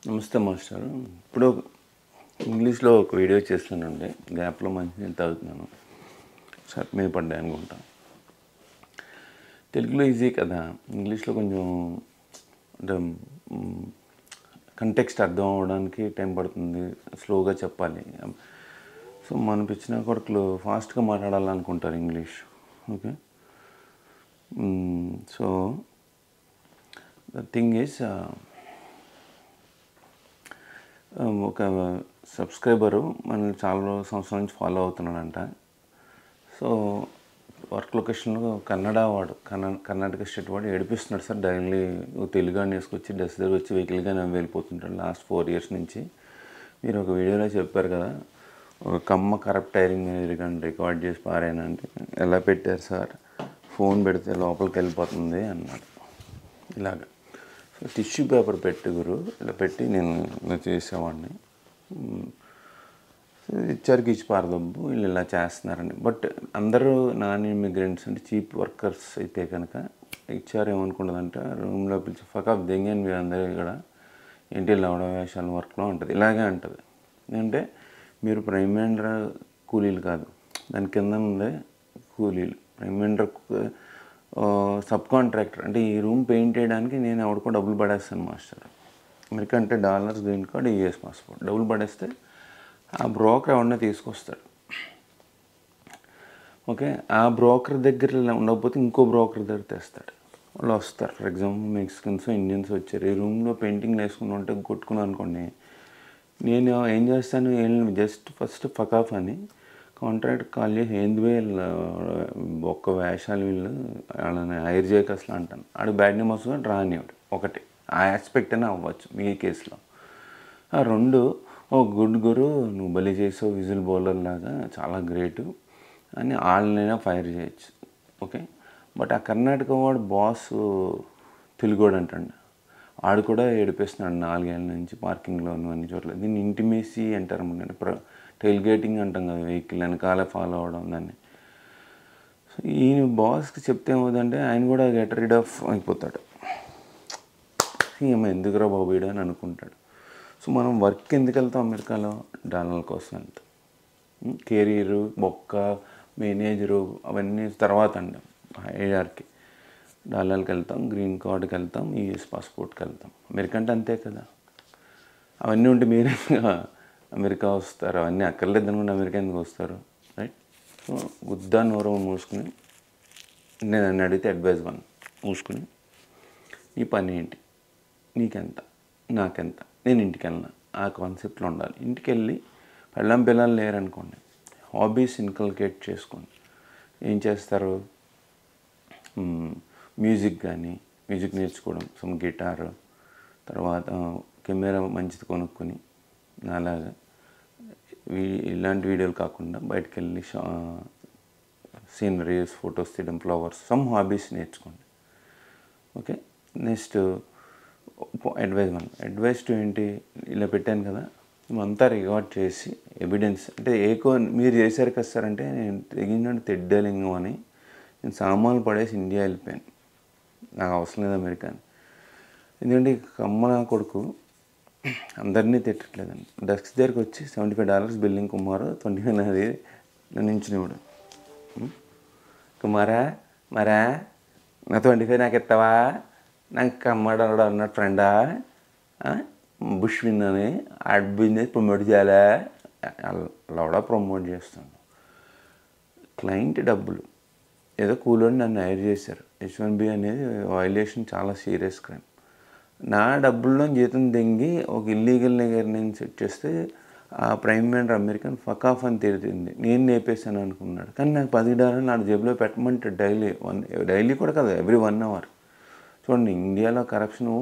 నమస్తే మాస్టర్. ఇప్పుడు ఇంగ్లీష్లో ఒక వీడియో చేస్తానండి. గ్యాప్లో మంచి నీళ్ళు తాగుతున్నాను. షర్ట్ మీద పడ్డాయి అనుకుంటా. తెలుగులో ఈజీ కదా, ఇంగ్లీష్లో కొంచెం అంటే కంటెక్స్ట్ అర్థం అవ్వడానికి టైం పడుతుంది, స్లోగా చెప్పాలి. సో మన పిచ్చిన కొడుకులు ఫాస్ట్గా మాట్లాడాలనుకుంటారు English. Okay, so the thing is ఒక సబ్స్క్రైబరు మనల్ని చాలా సంవత్సరాల నుంచి ఫాలో అవుతున్నాడంట. సో వర్క్ లొకేషన్లో కన్నడ వాడు కర్ణాటక స్టేట్ వాడు ఏడిపిస్తున్నాడు సార్. డైలీ తెలుగు అని వేసుకొచ్చి డస్ట్ దగ్గర వచ్చి వెహికల్గా నేను వెళ్ళిపోతుంటాడు లాస్ట్ 4 years నుంచి. మీరు ఒక వీడియోలో చెప్పారు కదా, ఒక కమ్మ కరప్ట్ టైరింగ్ కానీ రికార్డ్ చేసి పారాయనంటే ఎలా పెట్టారు సార్, ఫోన్ పెడితే లోపలికి వెళ్ళిపోతుంది అన్నాడు. ఇలాగా సో టిష్యూ పేపర్ పెట్టి గురు ఇలా పెట్టి నేను చేసేవాడిని. ఇచ్చారికి ఇచ్చి పారదబ్బు వీళ్ళు ఇలా చేస్తున్నారండి. బట్ అందరూ నాన్ ఇమిగ్రెంట్స్ అంటే చీప్ వర్కర్స్ అయితే కనుక ఇచ్చారు ఏమనుకుంటుందంటే రూమ్లో పిలిచి ఫకాఫ్ దెంగాని మీరు అందరూ ఇక్కడ ఏంటి లవడ వేషాలు వర్క్లో ఉంటుంది, ఇలాగే ఉంటుంది. ఎందుకంటే మీరు ప్రైమ్ మినిస్టర్ కూలీలు కాదు, దాని కింద ఉండే కూలీలు. ప్రైమ్ మినిస్టర్ సబ్ కాంట్రాక్టర్ అంటే ఈ రూమ్ పెయింట్ చేయడానికి నేను ఎవరికో డబ్బులు పడేస్తాను మాస్టర్. అమెరికా అంటే $, గ్రీన్ కార్డ్, US పాస్పోర్ట్. డబ్బులు పడేస్తే ఆ బ్రోకర్ ఎవరన్నా తీసుకొస్తాడు. ఓకే, ఆ బ్రోకర్ దగ్గర ఉండకపోతే ఇంకో బ్రోకర్ దగ్గర తెస్తాడు. వాళ్ళు వస్తారు. ఫర్ ఎగ్జాంపుల్ మెక్సికన్స్, ఇండియన్స్ వచ్చారు, ఈ రూమ్లో పెయింటింగ్ వేసుకుని ఉంటే కొట్టుకున్నాను అనుకోండి, నేను ఏం చేస్తాను, జస్ట్ ఫస్ట్ ఫకాఫ్ అని కాంట్రాక్ట్ కాల్ చేసి ఏంది ఒక్క వేషాలు వీళ్ళు వాళ్ళని హైర్ చేయక అసలు అంటాను. ఆడికి బ్యాడ్ నేమ్ వస్తుంది, రానివాడు. ఒకటి ఆ ఆస్పెక్ట్ అయినా అవ్వచ్చు మీ కేసులో. 2 ఓ గుడ్ గురు నువ్వు బలి చేసావు, విజిల్ బౌలర్ లాగా చాలా గ్రేటు అని వాళ్ళనైనా ఫైర్ చేయొచ్చు. ఓకే, బట్ ఆ కర్ణాటక వాడు బాస్ తెలుగోడు అంటండి, ఆడు కూడా ఏడిపిస్తున్నాడు 4 ఏళ్ళ నుంచి పార్కింగ్లోను అన్ని చోట్ల. దీన్ని ఇంటిమేసీ అంటారు. అంటే టైల్ గేటింగ్ అంటాం కదా, వెహికల్ వెనకాల ఫాలో అవడం దాన్ని. సో ఈయన బాస్కి చెప్తే ఏమవుతుందంటే ఆయన కూడా గెట్ రిడ్ ఆఫ్ అయిపోతాడు. ఏమో ఎందుకురా బాబు వీడు అని అనుకుంటాడు. సో మనం వర్క్ ఎందుకు వెళ్తాం అమెరికాలో? డాలర్ల కోసం వెళ్తాం. కెరీరు, బొక్క, మేనేజరు అవన్నీ తర్వాత అండి. హైరార్కీ డాలర్కి వెళ్తాం, గ్రీన్ కార్డ్కి వెళ్తాం, US పాస్పోర్ట్కి వెళ్తాం. అమెరికా అంటే అంతే కదా. అవన్నీ ఉంటే మీరే అమెరికా వస్తారు. అవన్నీ అక్కర్లేదు అనుకుంటే అమెరికా ఎందుకు వస్తారు, రైట్? సో గుద్దా నోరు మూసుకుని నేను నన్ను అడిగితే అడ్వైజ్ 1 మూసుకుని నీ పని ఏంటి, నీకెంత, నాకెంత, నేను ఇంటికి వెళ్ళినా ఆ కాన్సెప్ట్లో ఉండాలి. ఇంటికి వెళ్ళి పిల్లలు లేరనుకోండి, హాబీస్ ఇన్కల్కేట్ చేసుకోండి. ఏం చేస్తారు, మ్యూజిక్ నేర్చుకోవడం, సమ్ గిటార్, తర్వాత కెమెరా మంచిది కొనుక్కొని నాలాగా ఇలాంటి వీడియోలు కాకుండా బయటకు వెళ్ళి సీనరీస్, ఫొటోస్ తీయడం, ఫ్లవర్స్, సమ్ హాబీస్ నేర్చుకోండి. ఓకే, నెక్స్ట్ అడ్వైస్ 2 ఏంటి, ఇలా పెట్టాను కదా, అంతా రికార్డ్ చేసి ఎవిడెన్స్ అంటే మీరు చేశారు కదా సార్ అంటే నేను తెగినట్టు తెడ్డలింగం అని నేను సామాన్లు పడేసి ఇండియా వెళ్ళిపోయాను, నాకు అవసరం లేదు అమెరికా అని. ఎందుకంటే కమ్మ నా కొడుకు అందరినీ తిట్టట్లేదండి. డెస్క్ దగ్గరికి వచ్చి $75 బిల్లింగ్ కుమారు 29 అది నన్ను ఇంచునివాడు. కుమారా మరా నా 25 నాకు ఇస్తావా, నాకు కమ్మడు అన్నాడు ఫ్రెండా, బుష్ విన్ ఆడ్ బిజినెస్ ప్రమోట్ చేయాలా, అలా ప్రమోట్ చేస్తాను. క్లయింట్ డబ్బులు ఏదో కూలోని నన్ను హైర్ చేశారు. H1B అనేది వైలేషన్, చాలా సీరియస్ క్రైమ్. నా డబ్బుల్లో జీతం దెంగి ఒక ఇల్లీగల్ నేను సెట్ చేస్తే ఆ ప్రైమ్ మినిస్టర్ అమెరికన్ ఫకాఫ్ అని తెలిసింది. నేను నేపేశాను అనుకున్నాడు. కానీ నాకు $10 నా జేబులో పెట్టమంటే డైలీ కూడా కాదు, ఎవ్రీ 1 hour. చూడండి, ఇండియాలో కరప్షను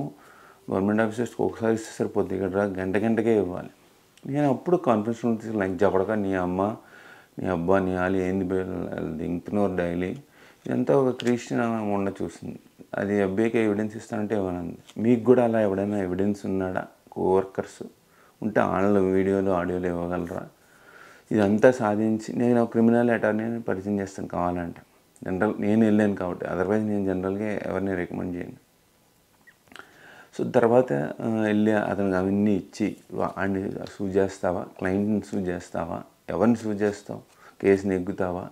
గవర్నమెంట్ ఆఫీసర్స్కి ఒకసారి ఇస్తే సరిపోద్ది, ఇక్కడ గంటకే ఇవ్వాలి. నేను అప్పుడు కాన్ఫరెన్స్లో తీసుకు లైక్ చెప్పడక నీ అమ్మ, నీ అబ్బా, నీ ఆలి ఏంది దింపుతున్నారు డైలీ. ఇదంతా ఒక క్రిస్టియన్ మొన్న చూసింది. అది అబ్బాయికి ఎవిడెన్స్ ఇస్తానంటే ఇవ్వనంది. మీకు కూడా అలా ఎవడైనా ఎవిడెన్స్ ఉన్నాడా, కోవర్కర్స్ ఉంటే వాళ్ళ వీడియోలు, ఆడియోలు ఇవ్వగలరా? ఇదంతా సాధించి నేను క్రిమినల్ అటార్నీని పరిచయం చేస్తాను కావాలంటే. నేను వెళ్ళాను కాబట్టి, అదర్వైజ్ నేను జనరల్గా ఎవరిని రికమెండ్ చేయను. సో సో తర్వాత వెళ్ళి అతనికి అవన్నీ ఇచ్చి వాడిని సూ చేస్తావా, క్లయింట్ని సూ చేస్తావా, ఎవరిని సూ చేస్తావు, కేసు నెగ్గుతావా?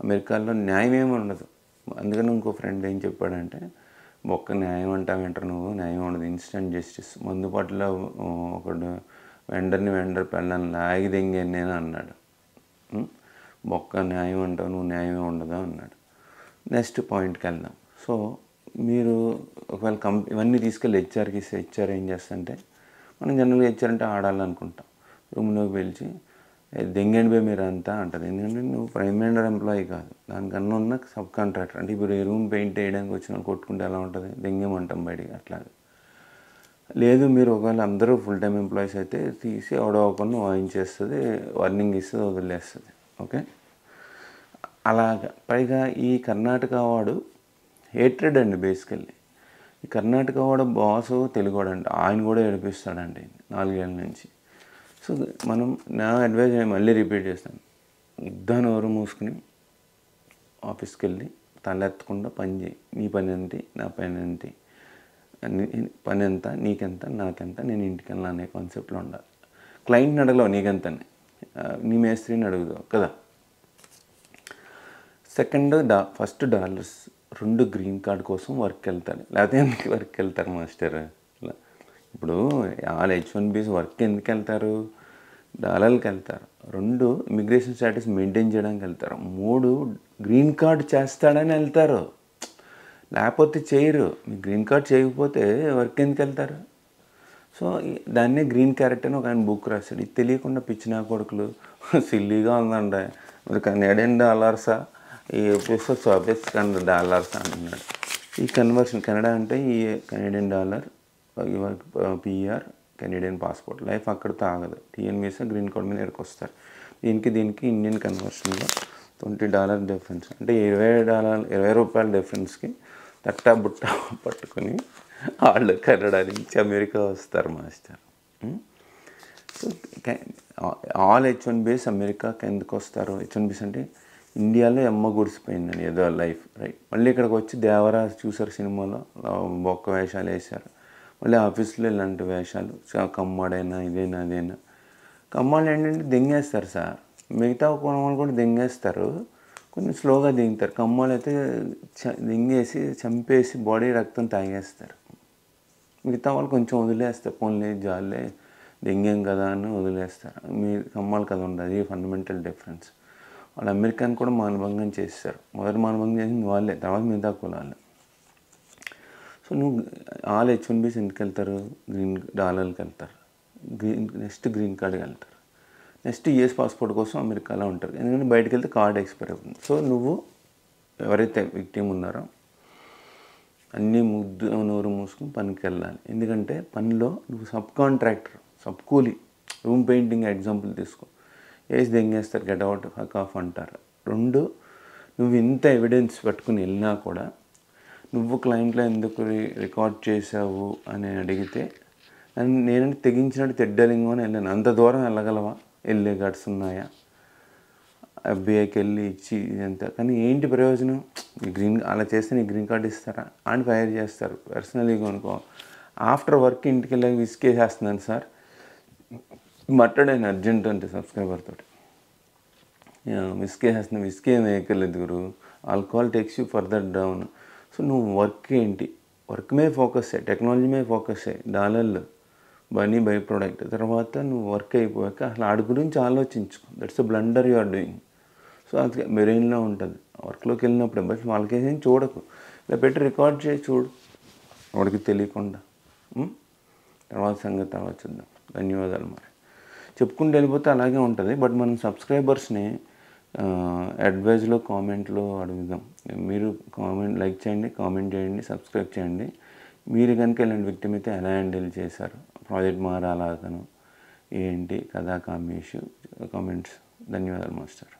అమెరికాలో న్యాయం ఏమి ఉండదు. అందుకని ఇంకో ఫ్రెండ్ ఏం చెప్పాడంటే, ఒక్క న్యాయం అంటావేంటారు నువ్వు, న్యాయం ఉండదు, ఇన్స్టెంట్ జస్టిస్. మందుబాటులో ఒకడు వెండర్ పెళ్ళని లాగి దెంగాను నేను అన్నాడు. ఒక్క న్యాయం అంటావు నువ్వు, న్యాయమే ఉండదు అన్నాడు. నెక్స్ట్ పాయింట్కి వెళ్దాం. సో మీరు ఒకవేళ ఇవన్నీ తీసుకెళ్ళి హెచ్ఆర్కి ఇస్తే హెచ్ఆర్ ఏం చేస్తుంటే, మనం జనరల్గా హెచ్ఆర్ అంటే ఆడాలనుకుంటాం. రూమ్లోకి పిలిచి దెంగండి పోయి మీరు అంతా అంటారు. ఎందుకంటే నువ్వు ప్రైమ్ మెంబర్ ఎంప్లాయీ కాదు, దానికన్నా ఉన్న సబ్ కాంట్రాక్టర్. అంటే ఇప్పుడు ఈ రూమ్ పెయింట్ వేయడానికి వచ్చిన కొట్టుకుంటే ఎలా ఉంటుంది, దెంగేమంటాం బయటికి. అట్లా లేదు, మీరు ఒకవేళ అందరూ ఫుల్ టైం ఎంప్లాయీస్ అయితే తీసి ఎవడో ఒకరిని వాయించేస్తుంది, వార్నింగ్ ఇస్తుంది, వదిలేస్తుంది. ఓకే, అలాగా. పైగా ఈ కర్ణాటక వాడు హేట్రెడ్ అండి బేసికల్లీ. ఈ కర్ణాటక వాడు బాసు తెలుగువాడండి, ఆయన కూడా ఏడిపిస్తాడండి 4 ఏళ్ళ నుంచి. సో మనం నా అడ్వైజ్ మళ్ళీ రిపీట్ చేస్తాను, యుద్ధాన్ని ఎవరు మూసుకుని ఆఫీస్కి వెళ్ళి తలెత్తకుండా పని చేయి. నీ పని ఏంటి, నా పని ఏంటి, పని ఎంత, నీకెంత, నాకెంత, నేను ఇంటికి వెళ్ళాను అనే కాన్సెప్ట్లో ఉండాలి. క్లయింట్ని అడగలేవు నీకెంతని, నీ మేస్త్రిని అడుగుతావు కదా. Second first dollars. 2 green card కోసం వర్క్ వెళ్తారు, లేకపోతే ఎందుకు వర్క్ వెళ్తారు మాస్టర్? ఇప్పుడు వాళ్ళు H1Bs వర్క్ ఎందుకు వెళ్తారు? డాలర్కి వెళ్తారు. 2 ఇమిగ్రేషన్ స్టేటస్ మెయింటైన్ చేయడానికి వెళ్తారు. 3 గ్రీన్ కార్డ్ చేస్తాడని వెళ్తారు, లేకపోతే చేయరు. మీ గ్రీన్ కార్డ్ చేయకపోతే వర్క్ ఎందుకు వెళ్తారు? సో దాన్నే గ్రీన్ క్యారెట్ అని ఒక ఆయన బుక్ రాశాడు. ఇది తెలియకుండా పిచ్చిన కొడుకులు సిల్లీగా ఉందండి, మరి కెనడియన్ డాలర్సా, ఈ ఎపిసోడ్స్ $100 అంటున్నాడు. ఈ కన్వర్షన్ కెనడా అంటే ఈ Canadian dollar, PR, Canadian passport, life అక్కడితో ఆగదు. TN వీసా, గ్రీన్ కార్డ్ మీద ఎక్కడికి వస్తారు. దీనికి ఇండియన్ కన్వర్షన్లో $20 డిఫరెన్స్, అంటే $20 డిఫరెన్స్కి తట్టా బుట్ట పట్టుకొని వాళ్ళు కెనడా నుంచి అమెరికా వస్తారు మాస్టర్. సో ఆల్ H1Bs అమెరికాకి ఎందుకు వస్తారు? H1Bs అంటే ఇండియాలో అమ్మ గుడిసిపోయిందని ఏదో లైఫ్, రైట్. మళ్ళీ ఇక్కడికి వచ్చి దేవరా చూసారు సినిమాలో, బొక్క వేషాలు వేశారు. మళ్ళీ ఆఫీస్లో ఇలాంటి వేషాలు, కమ్మాడైనా ఇదైనా అదైనా. కమ్మాళ్ళు ఏంటంటే దెంగేస్తారు సార్, మిగతా కొనవాళ్ళు కూడా దెంగేస్తారు, కొంచెం స్లోగా దిగుతారు. కమ్మాళ్ళు అయితే దెంగేసి చంపేసి బాడీ రక్తం తాగేస్తారు. మిగతా వాళ్ళు కొంచెం వదిలేస్తారు, పోన్లే జాలే దెంగేం కదా అని వదిలేస్తారు. మీ కమ్మాలు కదా ఉండదు, అది ఫండమెంటల్ డిఫరెన్స్. వాళ్ళు అమెరికాని కూడా మానభంగం చేస్తారు. మొదటి మానభంగం చేసింది వాళ్ళే, తర్వాత మిగతా కులాలు. సో నువ్వు ఆల్ H1Bs ఎందుకు వెళ్తారు? డాలర్కి వెళ్తారు. నెక్స్ట్ గ్రీన్ కార్డ్కి వెళ్తారు. నెక్స్ట్ US పాస్పోర్ట్ కోసం అమెరికాలో ఉంటారు, ఎందుకంటే బయటకు వెళ్తే కార్డ్ ఎక్స్పైర్ అవుతుంది. సో నువ్వు ఎవరైతే విక్టిమ్ ఉన్నారో అన్నీ నోరు మూసుకుని పనికి వెళ్ళాలి. ఎందుకంటే పనిలో నువ్వు సబ్ కాంట్రాక్టర్, సబ్ కూలీ. రూమ్ పెయింటింగ్ ఎగ్జాంపుల్ తీసుకో, వేసి దెంగేస్తారు, గెట్ అవుట్, హక్ ఆఫ్ అంటారు. 2, నువ్వు ఇంత ఎవిడెన్స్ పట్టుకుని వెళ్ళినా కూడా నువ్వు క్లయింట్లో ఎందుకు రికార్డ్ చేసావు అని అడిగితే నేనంటే తెగించినట్టు తెడ్డలింగో అని వెళ్ళాను. అంత దూరం వెళ్ళగలవా? వెళ్ళే గట్స్ ఉన్నాయా? FBIకి వెళ్ళి ఇచ్చి ఇదంతా, కానీ ఏంటి ప్రయోజనం? అలా చేస్తే నీకు గ్రీన్ కార్డ్ ఇస్తారా? అని ఫైర్ చేస్తారు. పర్సనలీగా అనుకో, ఆఫ్టర్ వర్క్ ఇంటికి వెళ్ళి విసికేసేస్తున్నాను సార్, మాట్లాడాను అర్జెంట్ అంటే సబ్స్క్రైబర్ తోటి, విసికేసేస్తున్నా. విసికే ఏం వేయక్కర్లేదు గురు, alcohol takes you further down. So నువ్వు వర్క్ ఏంటి, వర్క్ మీద ఫోకస్ అయ్యి, టెక్నాలజీ మీద ఫోకస్ అయ్యి, డాలర్లు బై ప్రోడక్ట్. తర్వాత నువ్వు వర్క్ అయిపోయాక అసలు ఆడి గురించి ఆలోచించుకో. That's a blunder you are doing. So అది మెరైన్లో ఉంటుంది. వర్క్లోకి వెళ్ళినప్పుడు బట్ వాళ్ళకేం చూడకు, ఇలా పెట్టి రికార్డ్ చేసి చూడు, వాడికి తెలియకుండా. తర్వాత సంగతి తర్వాత చూద్దాం. ధన్యవాదాలు. మరి చెప్పుకుంటూ వెళ్ళిపోతే అలాగే ఉంటుంది. బట్ మనం సబ్స్క్రైబర్స్ని అడ్వైజ్లో కామెంట్లో అడుగుదాం. మీరు లైక్ చేయండి, కామెంట్ చేయండి, సబ్స్క్రైబ్ చేయండి. మీరు కనుక ఇలాంటి విక్టిమ్ అయితే ఎలా హ్యాండిల్ చేశారు, ప్రాజెక్ట్ మారాలా అతను ఏంటి కదా, కామెంట్స్. ధన్యవాదాలు మాస్టర్.